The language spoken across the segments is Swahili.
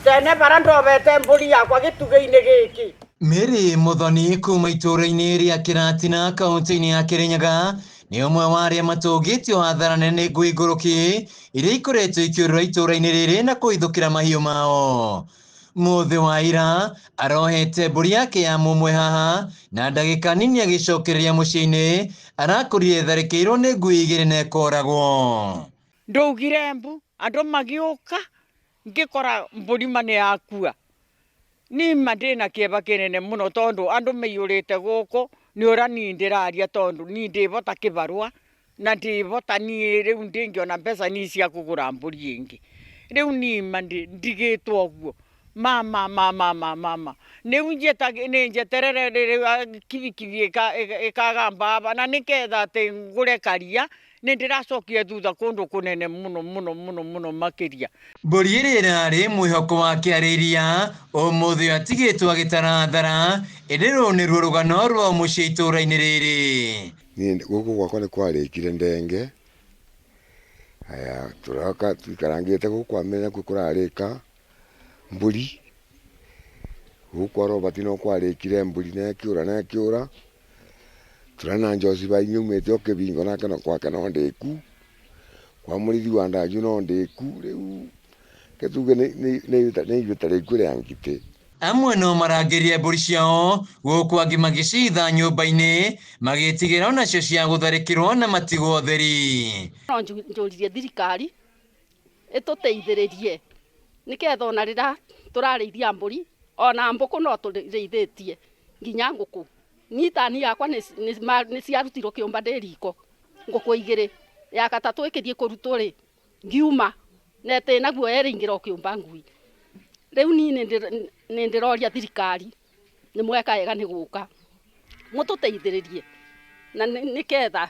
tene barando bete mburi yakwa gituge-ini giki. Mary Muthoni kuma itũra-inĩ rĩa Kĩratina kaunti-inĩ ya Kirinyaga nĩ ũmwe wa arĩa matũngĩtio hathara nene nĩ ngui ngũrũki iria ikoretwo ikĩũrũra itũra-inĩ rĩrĩ na kũhithũkĩra mahiũ mao. Mũthĩ wa ira arohete mbũri yake ya mũmwe haha na ndagĩka nini agĩcokereria mũciĩ-inĩ arakorire tharĩkĩirwo nĩ ngui igĩrĩ na ĩkoragwo. Ndaugire mbu andũ magĩũka ngĩkora mbũri nĩ yakua. Nima ndĩna kĩeba kĩnene mũno tondũ andũ maiyũrĩte gũkũ nĩ ũra niĩ ndĩraria tondũ niĩ ndĩbota kĩbarũa na ndĩbota niĩ rĩu ndĩngĩona mbeca niĩ cia kũgũra mbũri ĩngĩ. Rĩu nima ndigĩtwo ũguo mama nĩ njeterere rĩrĩa kibikibi ĩkagamba aba na nĩketha atĩ ngũre karia nĩ ndĩracokia thutha kũndũ kũnene mũno makĩria. Mbũri ĩrĩa ĩrarĩ mwĩhoko wake arĩ iria ũmũthĩ atigĩtwo agĩtara hathara ĩndĩ rũrũ nĩruo rũgano rwa mũciĩ itũra-inĩ rĩrĩ. Gũkũ gwakwa nĩ kwarĩkire ndenge, haya tũroka tũikarangĩte gũkũ amenya kwĩ kũrarĩka mbũri gũkũ Robert no kwarĩkire mbũri na ĩkĩũra turana Njoci bainĩ umĩte o kĩbingo nake no kwake no ndĩku kwa mũrithi wa Ndanju no ndĩku rĩu kĩtuge nĩ iruta rĩku rĩa ngitĩ. Amwe no marangĩrie mbũri ciao gũkũ angĩ magĩcitha nyũmba-inĩ magĩtigĩra onacio cia gũtharĩkĩrwo na matigwo theri. No njũririe thirikari ĩtũteithĩrĩrie nĩketha ona rĩrĩa tũrarĩithia mbũri ona mbũkũ no tũrĩithĩtie nginya ngũkũ. Nyitani yakwa nĩ ciarutirwo kĩũmba ndĩ riko ngũkũ igĩrĩ ya gatatũ ĩkĩthiĩ kũrutwo rĩ ngiuma na tena guoya ĩrĩingĩra o kĩũmba ngui. Rĩu niĩ nĩ ndĩroria thirikari nĩ mweka wega nĩ gũka mũtũteithĩrĩrie na nĩketha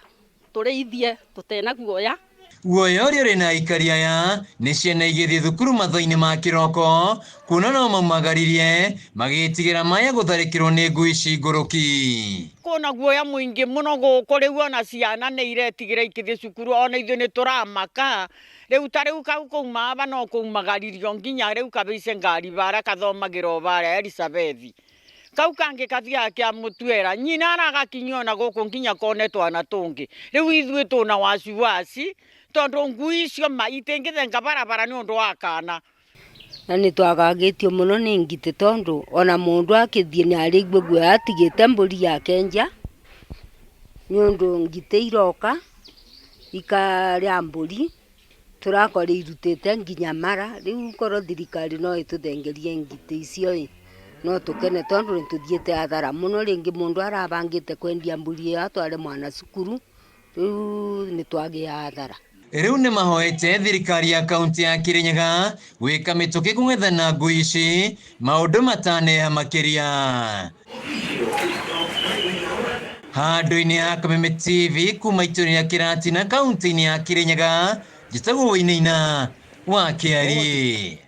tũrĩithie tũtena guoya. Guoya ũrĩa ũrĩ na aikari aya nĩ ciana igĩthiĩ thukuru mathaa-inĩ ma kĩroko kuona no maumagaririe magĩtigĩra maya gũtharĩkĩrwo nĩ ngui ici ngũrũki. Kũna guoya mũingĩ mũno gũkũ rĩu ona ciana nĩ iretigĩra ikĩthiĩ cukuru ona ithuĩ nĩ tũramaka. Rĩu ta rĩu kau kauma aba no kũmagaririo nginya rĩu kabeice ngari bara kathomagĩra o bara Elizabeth. Kau kangĩ kathiaga kĩa Mũtuera nyina aragakinyia ona gũkũ nginya kone twana tũngĩ. Rĩu ithuĩ tũna wasiwasi tondũ ngui icio itingĩthenga barabara nĩ ũndũ wa kana. Na nĩ twagagĩtio mũno nĩ ngitĩ tondũ ona mũndũ akĩthiĩ nĩ arĩigua guoya atigĩte mbũri yake nja nĩ ũndũ ngitĩ iroka ikarĩa mbũri tũrakora irutĩte nginya mara. Rĩu korwo thirikari no ĩtũthengerie ngitĩ icio no tũkene tondũ nĩ tũthiĩte hathara mũno. Rĩngĩ mũndũ arabangĩte kwendia mbũri ĩyo atware mwana cukuru rĩu nĩ twagĩa hathara. Rĩu nĩ mahoete thirikari ya kaunti ya Kirinyaga gwĩka mĩtũkĩ kũng'ethana ngui ici maũndũ mataneha makĩria. Handũ-inĩ ha Kameme TV kuma itũra rĩa Kĩratina kaunti-inĩ ya Kirinyaga njĩtagwo Wainaina wa Kĩarĩ.